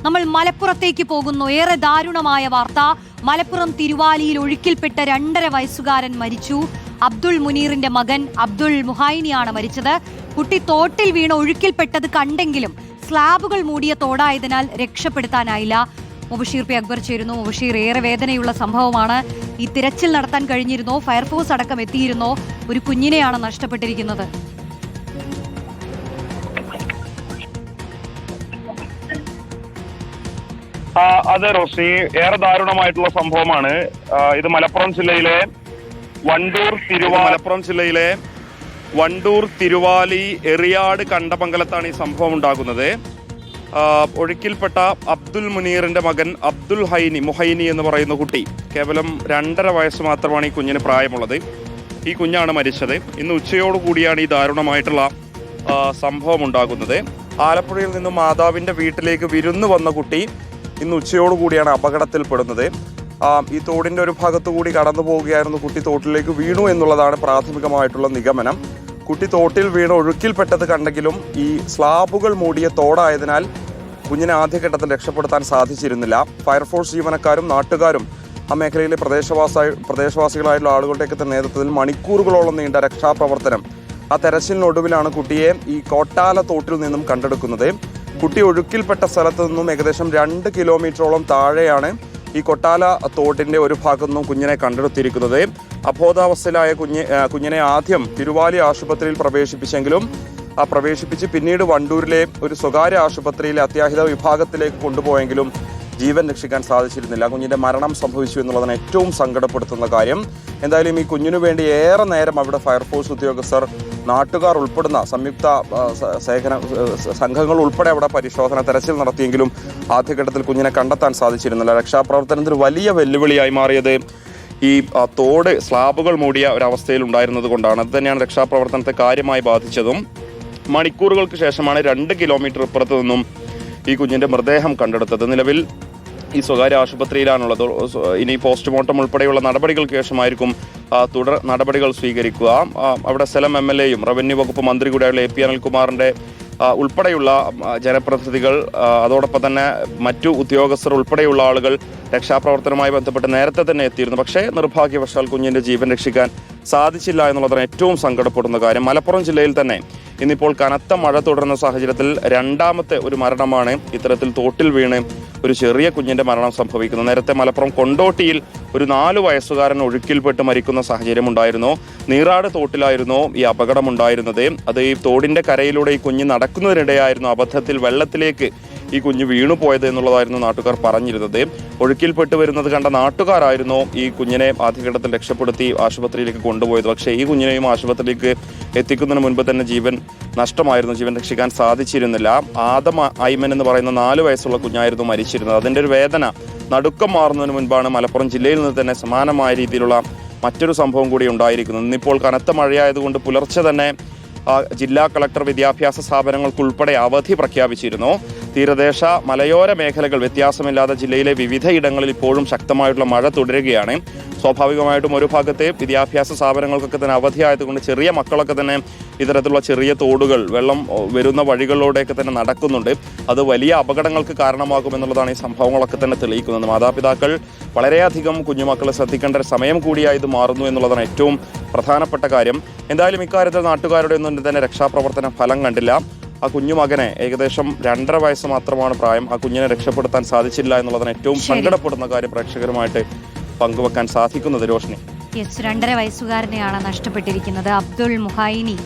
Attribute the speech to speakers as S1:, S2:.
S1: നമ്മൾ മലപ്പുറത്തേക്ക് പോകുന്നു. ഏറെ ദാരുണമായ വാർത്ത. മലപ്പുറം തിരുവാലിയിൽ ഒഴുക്കിൽപ്പെട്ട 2.5 വയസ്സുകാരൻ മരിച്ചു. അബ്ദുൾ മുനീറിന്റെ മകൻ അബ്ദുൾ മുഹൈനിയാണ് മരിച്ചത്. കുട്ടി തോട്ടിൽ വീണ് ഒഴുക്കിൽപ്പെട്ടത് കണ്ടെങ്കിലും സ്ലാബുകൾ മൂടിയ തോടായതിനാൽ രക്ഷപ്പെടുത്താനായില്ല. മുബഷീർ പി അക്ബർ ചേരുന്നു. മുബഷീർ, ഏറെ വേദനയുള്ള സംഭവമാണ്. ഈ തിരച്ചിൽ നടത്താൻ കഴിഞ്ഞിരുന്നോ? ഫയർഫോഴ്സ് അടക്കം എത്തിയിരുന്നോ? ഒരു കുഞ്ഞിനെയാണ് നഷ്ടപ്പെട്ടിരിക്കുന്നത്.
S2: അതെ റോഷ്നി, ഏറെ ദാരുണമായിട്ടുള്ള സംഭവമാണ് ഇത്. മലപ്പുറം ജില്ലയിലെ വണ്ടൂർ തിരുവാലി എറിയാട് കണ്ടമംഗലത്താണ് ഈ സംഭവം ഉണ്ടാകുന്നത്. ഒഴുക്കിൽപ്പെട്ട അബ്ദുൽ മുനീറിന്റെ മകൻ അബ്ദുൽ മുഹൈനി എന്ന് പറയുന്ന കുട്ടി, കേവലം 2.5 വയസ്സ് മാത്രമാണ് ഈ കുഞ്ഞിന് പ്രായമുള്ളത്. ഈ കുഞ്ഞാണ് മരിച്ചത്. ഇന്ന് ഉച്ചയോടുകൂടിയാണ് ഈ ദാരുണമായിട്ടുള്ള സംഭവം ഉണ്ടാകുന്നത്. ആലപ്പുഴയിൽ നിന്നും മാതാവിന്റെ വീട്ടിലേക്ക് വിരുന്ന് വന്ന കുട്ടി ഇന്ന് ഉച്ചയോടുകൂടിയാണ് അപകടത്തിൽപ്പെടുന്നത്. ഈ തോടിന്റെ ഒരു ഭാഗത്തുകൂടി കടന്നു പോവുകയായിരുന്നു. കുട്ടി തോട്ടിലേക്ക് വീണു എന്നുള്ളതാണ് പ്രാഥമികമായിട്ടുള്ള നിഗമനം. കുട്ടി തോട്ടിൽ വീണ് ഒഴുക്കിൽപ്പെട്ടത് കണ്ടെങ്കിലും ഈ സ്ലാബുകൾ മൂടിയ തോടായതിനാൽ കുഞ്ഞിനെ ആദ്യഘട്ടത്തിൽ രക്ഷപ്പെടുത്താൻ സാധിച്ചിരുന്നില്ല. ഫയർഫോഴ്സ് ജീവനക്കാരും നാട്ടുകാരും ആ മേഖലയിലെ പ്രദേശവാസികളായിട്ടുള്ള ആളുകളുടെയൊക്കെ നേതൃത്വത്തിൽ മണിക്കൂറുകളോളം നീണ്ട രക്ഷാപ്രവർത്തനം, ആ തെരച്ചിലിനൊടുവിലാണ് കുട്ടിയെ ഈ കോട്ടാല തോട്ടിൽ നിന്നും കണ്ടെടുക്കുന്നത്. കുട്ടി ഒഴുക്കിൽപ്പെട്ട സ്ഥലത്ത് നിന്നും ഏകദേശം 2 കിലോമീറ്ററോളം താഴെയാണ് ഈ കൊട്ടാല തോട്ടിന്റെ ഒരു ഭാഗത്തു നിന്നും കുഞ്ഞിനെ കണ്ടെടുത്തിരിക്കുന്നത്. അബോധാവസ്ഥയിലായ കുഞ്ഞിനെ ആദ്യം തിരുവാലി ആശുപത്രിയിൽ പ്രവേശിപ്പിച്ച് പിന്നീട് വണ്ടൂരിലെ ഒരു സ്വകാര്യ ആശുപത്രിയിലെ അത്യാഹിത വിഭാഗത്തിലേക്ക് കൊണ്ടുപോയെങ്കിലും ജീവൻ രക്ഷിക്കാൻ സാധിച്ചിരുന്നില്ല. കുഞ്ഞിന്റെ മരണം സംഭവിച്ചു എന്നുള്ളതാണ് ഏറ്റവും സങ്കടപ്പെടുത്തുന്ന കാര്യം. എന്തായാലും ഈ കുഞ്ഞിനു വേണ്ടി ഏറെ നേരം അവിടെ ഫയർഫോഴ്സ് ഉദ്യോഗസ്ഥർ, നാട്ടുകാർ ഉൾപ്പെടുന്ന സംയുക്ത സംഘങ്ങൾ ഉൾപ്പെടെ അവിടെ തെരച്ചിൽ നടത്തിയെങ്കിലും ആദ്യഘട്ടത്തിൽ കുഞ്ഞിനെ കണ്ടെത്താൻ സാധിച്ചിരുന്നില്ല. രക്ഷാപ്രവർത്തനത്തിന് വലിയ വെല്ലുവിളിയായി മാറിയത് ഈ തോട് സ്ലാബുകൾ മൂടിയ ഒരവസ്ഥയിൽ ഉണ്ടായിരുന്നത് കൊണ്ടാണ്. അത് തന്നെയാണ് രക്ഷാപ്രവർത്തനത്തെ കാര്യമായി ബാധിച്ചതും. മണിക്കൂറുകൾക്ക് ശേഷമാണ് 2 കിലോമീറ്റർ ഇപ്പുറത്ത് നിന്നും ഈ കുഞ്ഞിന്റെ മൃതദേഹം കണ്ടെടുത്തത്. നിലവിൽ ഈ സ്വകാര്യ ആശുപത്രിയിലാണുള്ളത്. ഇനി പോസ്റ്റ്മോർട്ടം ഉൾപ്പെടെയുള്ള നടപടികൾക്ക് ശേഷമായിരിക്കും തുടർ നടപടികൾ സ്വീകരിക്കുക. അവിടെ സ്ഥലം MLA-യും റവന്യൂ വകുപ്പ് മന്ത്രി കൂടെയുള്ള AP അനിൽകുമാറിന്റെ ഉൾപ്പെടെയുള്ള ജനപ്രതിനിധികൾ, അതോടൊപ്പം തന്നെ മറ്റു ഉദ്യോഗസ്ഥർ ഉൾപ്പെടെയുള്ള ആളുകൾ രക്ഷാപ്രവർത്തനവുമായി ബന്ധപ്പെട്ട് നേരത്തെ തന്നെ എത്തിയിരുന്നു. പക്ഷേ നിർഭാഗ്യവശാൽ കുഞ്ഞിന്റെ ജീവൻ രക്ഷിക്കാൻ സാധിച്ചില്ല എന്നുള്ളതാണ് ഏറ്റവും സങ്കടപ്പെടുന്ന കാര്യം. മലപ്പുറം ജില്ലയിൽ തന്നെ ഇന്നിപ്പോൾ കനത്ത മഴ തുടരുന്ന സാഹചര്യത്തിൽ 2ാമത്തെ ഒരു മരണമാണ് ഇത്തരത്തിൽ തോട്ടിൽ വീണ് ഒരു ചെറിയ കുഞ്ഞിന്റെ മരണം സംഭവിക്കുന്നത്. നേരത്തെ മലപ്പുറം കൊണ്ടോട്ടിയിൽ ഒരു 4 വയസ്സുകാരൻ ഒഴുക്കിൽപ്പെട്ട് മരിക്കുന്ന സാഹചര്യം ഉണ്ടായിരുന്നു. നീറാട് തോട്ടിലായിരുന്നു ഈ അപകടമുണ്ടായിരുന്നത്. അത് ഈ തോടിന്റെ കരയിലൂടെ ഈ കുഞ്ഞ് നടക്കുന്നതിനിടെയായിരുന്നു അബദ്ധത്തിൽ വെള്ളത്തിലേക്ക് ഈ കുഞ്ഞ് വീണുപോയത് എന്നുള്ളതായിരുന്നു നാട്ടുകാർ പറഞ്ഞിരുന്നത്. ഒഴുക്കിൽപ്പെട്ട് വരുന്നത് കണ്ട നാട്ടുകാരായിരുന്നു ഈ കുഞ്ഞിനെ ആദ്യഘട്ടത്തിൽ രക്ഷപ്പെടുത്തി ആശുപത്രിയിലേക്ക് കൊണ്ടുപോയത്. പക്ഷേ ഈ കുഞ്ഞിനെയും ആശുപത്രിയിലേക്ക് എത്തിക്കുന്നതിന് മുൻപ് തന്നെ ജീവൻ നഷ്ടമായിരുന്നു. ജീവൻ രക്ഷിക്കാൻ സാധിച്ചിരുന്നില്ല. ആദം ഐമൻ എന്ന് പറയുന്ന 4 വയസ്സുള്ള കുഞ്ഞായിരുന്നു മരിച്ചിരുന്നത്. അതിൻ്റെ ഒരു വേദന നടുക്കം മാറുന്നതിന് മുൻപാണ് മലപ്പുറം ജില്ലയിൽ നിന്ന് തന്നെ സമാനമായ രീതിയിലുള്ള മറ്റൊരു സംഭവം കൂടി ഉണ്ടായിരിക്കുന്നത്. ഇന്നിപ്പോൾ കനത്ത മഴയായതുകൊണ്ട് പുലർച്ചെ തന്നെ ജില്ലാ കളക്ടർ വിദ്യാഭ്യാസ സ്ഥാപനങ്ങൾക്കുൾപ്പെടെ അവധി പ്രഖ്യാപിച്ചിരുന്നു. തീരദേശ മലയോര മേഖലകൾ വ്യത്യാസമില്ലാതെ ജില്ലയിലെ വിവിധ ഇടങ്ങളിൽ ഇപ്പോഴും ശക്തമായിട്ടുള്ള മഴ തുടരുകയാണ്. സ്വാഭാവികമായിട്ടും ഒരു ഭാഗത്തെ വിദ്യാഭ്യാസ സ്ഥാപനങ്ങൾക്കൊക്കെ തന്നെ അവധിയായതുകൊണ്ട് ചെറിയ മക്കളൊക്കെ തന്നെ ഇത്തരത്തിലുള്ള ചെറിയ തോടുകൾ, വെള്ളം വരുന്ന വഴികളിലൂടെയൊക്കെ തന്നെ നടക്കുന്നുണ്ട്. അത് വലിയ അപകടങ്ങൾക്ക് കാരണമാകുമെന്നുള്ളതാണ് ഈ സംഭവങ്ങളൊക്കെ തന്നെ തെളിയിക്കുന്നത്. മാതാപിതാക്കൾ വളരെയധികം കുഞ്ഞുമക്കളെ ശ്രദ്ധിക്കേണ്ട ഒരു സമയം കൂടിയായി ഇത് മാറുന്നു എന്നുള്ളതാണ് ഏറ്റവും പ്രധാനപ്പെട്ട കാര്യം. എന്തായാലും ഇക്കാര്യത്തിൽ നാട്ടുകാരുടെ ഒന്നും തന്നെ രക്ഷാപ്രവർത്തനം ഫലം കണ്ടില്ല. ആ കുഞ്ഞുമകനെ ഏകദേശം 2.5 വയസ്സ് മാത്രമാണ് പ്രായം. ആ കുഞ്ഞിനെ രക്ഷപ്പെടുത്താൻ സാധിച്ചില്ല എന്നുള്ളതാണ് ഏറ്റവും സങ്കടപ്പെടുന്ന കാര്യം പ്രേക്ഷകരുമായിട്ട് പങ്കുവെക്കാൻ സാധിക്കുന്നത്. രോഷ്നി,
S1: 2.5 വയസ്സുകാരനെയാണ് നഷ്ടപ്പെട്ടിരിക്കുന്നത്. അബ്ദുൾ മുഹൈനി.